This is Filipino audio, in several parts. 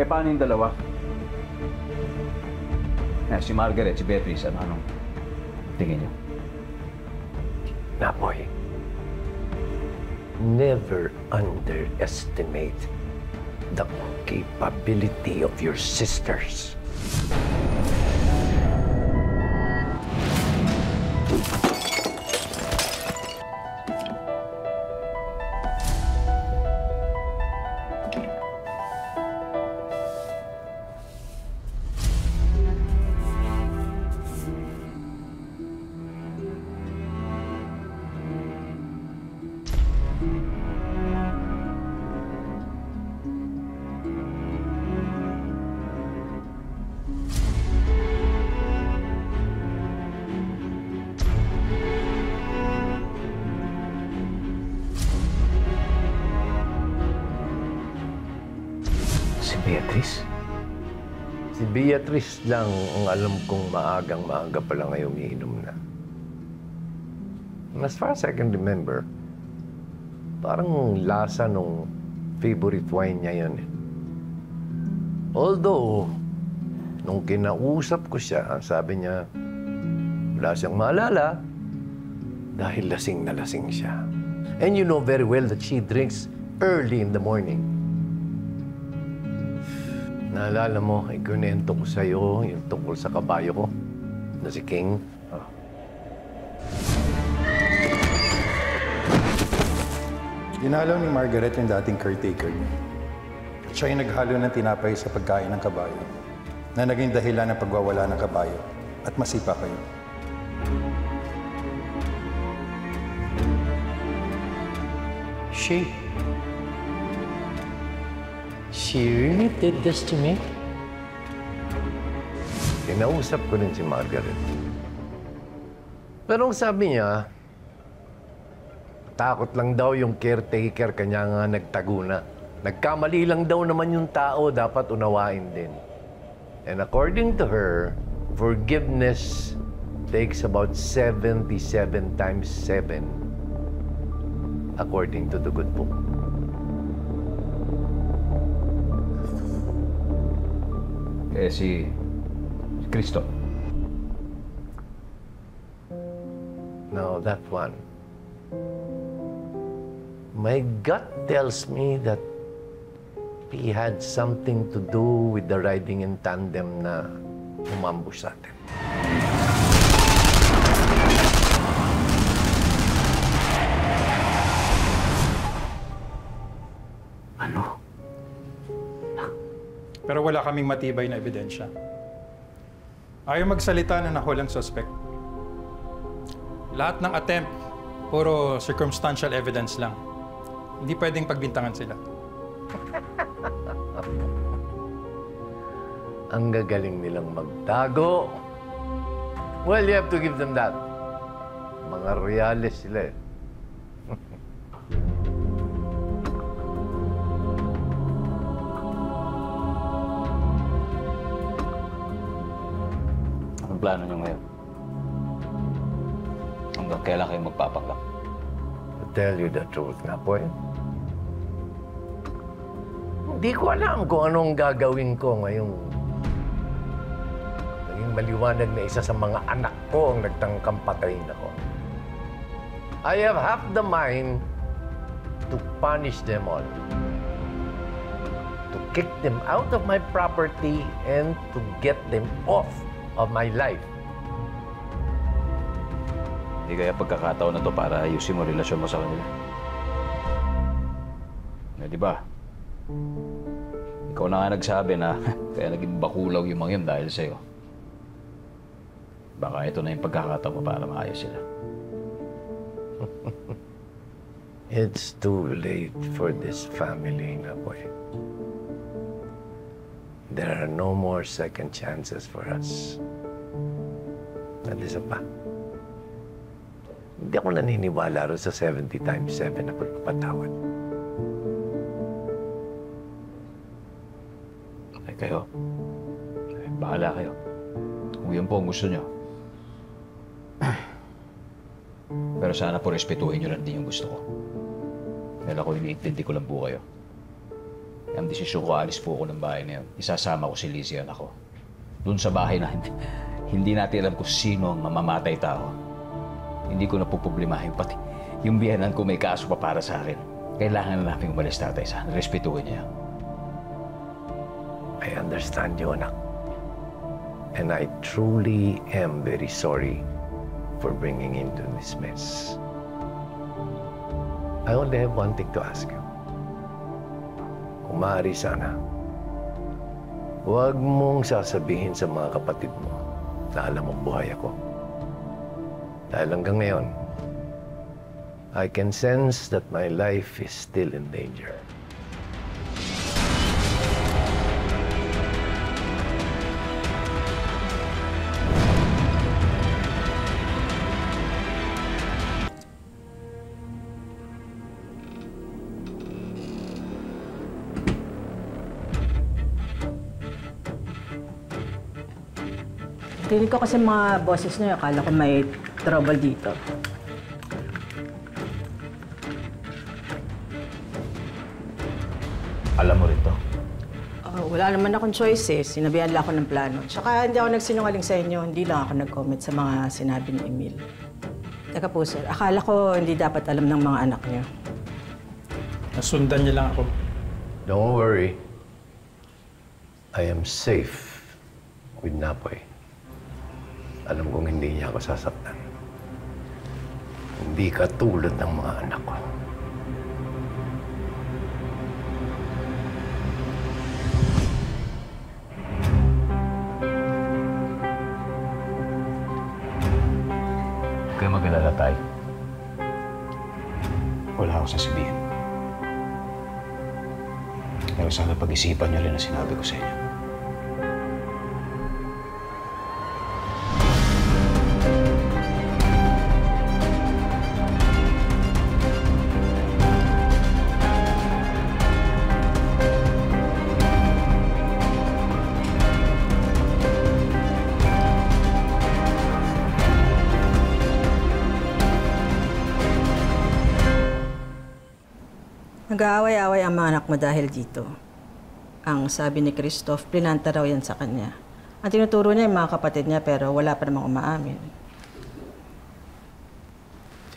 Eh, paano yung dalawa? Si Margaret, si Beatrice, anong tingin niyo? Napoy, never underestimate the capability of your sisters. Beatrice? Si Beatrice lang ang alam kong maagang-maaga pa lang ay umiinom na. And as far as I can remember, parang lasa nung favorite wine niya yun. Although, nung kinausap ko siya, sabi niya, wala siyang maalala dahil lasing na lasing siya. And you know very well that she drinks early in the morning. Naalala mo, ikunento ko sa'yo yung tungkol sa kabayo ko na si King. Dinalaw ni Margaret yung dating caretaker niya. Siya yung naghalo ng tinapay sa pagkain ng kabayo na naging dahilan ng pagwawala ng kabayo at masipa kayo. She really did this to me? Kinausap ko rin si Margaret. Pero ang sabi niya, takot lang daw yung caretaker, kanya nga nagtago na. Nagkamali lang daw naman yung tao, dapat unawain din. And according to her, forgiveness takes about 77 times 7, according to the good book. Eh, si Cristo. No, that one. My gut tells me that he had something to do with the riding in tandem na umambush sa atin. Ano? Pero wala kaming matibay na ebidensya. Ayaw magsalita na nahulang suspect. Lahat ng attempt, puro circumstantial evidence lang. Hindi pwedeng pagbintangan sila. Ang gagaling nilang magtago. Well, you have to give them that. Mga reales sila eh. Anong plano niyo ngayon? Hanggang kailan kayo magpapaklak? To tell you the truth, Napoy, hindi ko alam kung anong gagawin ko ngayong naging maliwanag na isa sa mga anak ko ang nagtangkang patayin ako. I have half the mind to punish them all. To kick them out of my property and to get them off of my life. Hindi kaya pagkakataon na to para ayusin mo relasyon mo sa kanila. Na, di ba? Ikaw na nga nagsabi na kaya naging bakulaw yung mga yun dahil sa'yo. Baka ito na yung pagkakataon mo para maayos sila. It's too late for this family, Napoy. There are no more second chances for us. At isa pa, hindi ako naniniwala rin sa 70 times 7 na pagpapatawad. Ay kayo, bahala kayo. Kung yun po ang gusto nyo. Pero sana po respetuhin nyo lang din yung gusto ko. Dahil ako iniintindi ko lang po kayo. Ang desisyon ko, alis po ako ng bahay na yun. Isasama ko si Lizzie, anak ko. Doon sa bahay na hindi natin alam kung sino ang mamamatay tao. Hindi ko napuproblemahin, pati yung biyanan ko may kaso pa para sa akin. Kailangan na namin umalis, tatay. Sana respetuhin niya. I understand you, anak. And I truly am very sorry for bringing into this mess. I only have one thing to ask you. Kung maaari sana, huwag mong sasabihin sa mga kapatid mo na alam mong buhay ako. Dahil hanggang ngayon, I can sense that my life is still in danger. Rinig ko kasi mga boses niyo, akala ko may trouble dito. Alam mo rin to. Wala naman akong choice eh. Sinabihan lang ako ng plano. Tsaka hindi ako nagsinungaling sa inyo. Hindi lang ako nag-comment sa mga sinabi ni Emil. Teka po sir, akala ko hindi dapat alam ng mga anak niyo. Nasundan niya lang ako. Don't worry. I am safe with Napoy. Alam kong hindi niya ako sasaktan. Hindi ka tulad ng mga anak ko. Huwag kayo mag-alala, tay. Wala akong sasabihin. Pero sana pag-isipan niyo rin ang sinabi ko sa inyo. Nag-aaway-aaway ang mga anak mo dahil dito. Ang sabi ni Christoph, plinanta raw yan sa kanya. Ang tinuturo niya yung mga kapatid niya pero wala pa namang umaamin.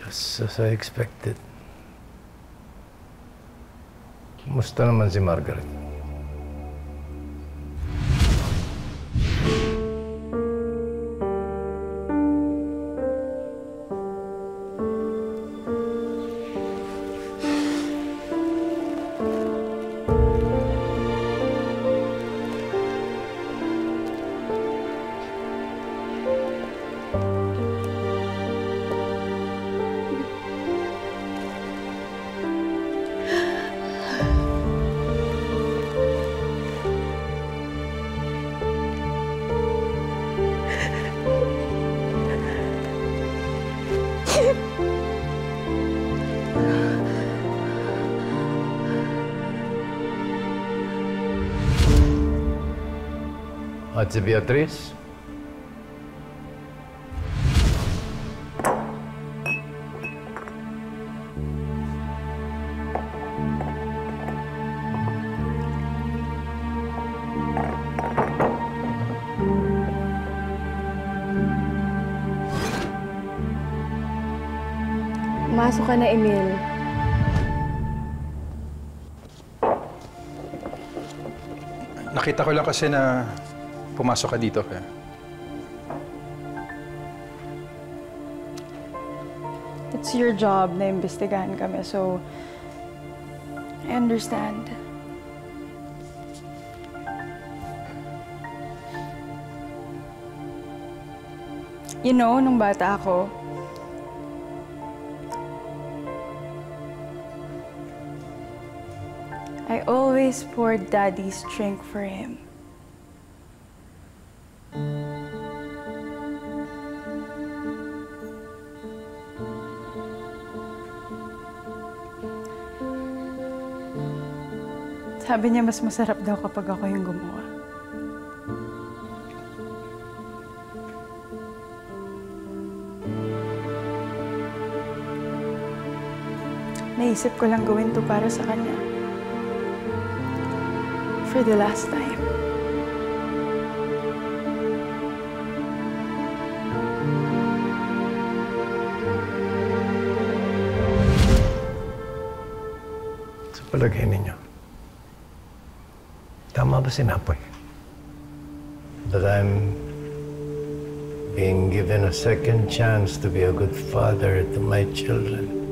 Just as I expected. Kumusta naman si Margaret? At si Beatriz? Pumasok ka na, Emil. Nakita ko lang kasi na pumasok ka dito. Kaya. It's your job na imbestigahan kami, so I understand. You know, nung bata ako, I always poured Daddy's drink for him. Sabi niya mas masarap daw kapag ako yung gumawa. Naisip ko lang gawin to para sa kanya. for the last time. Sa palagay ninyo, tama ba si Napoy? That I'm being given a second chance to be a good father to my children.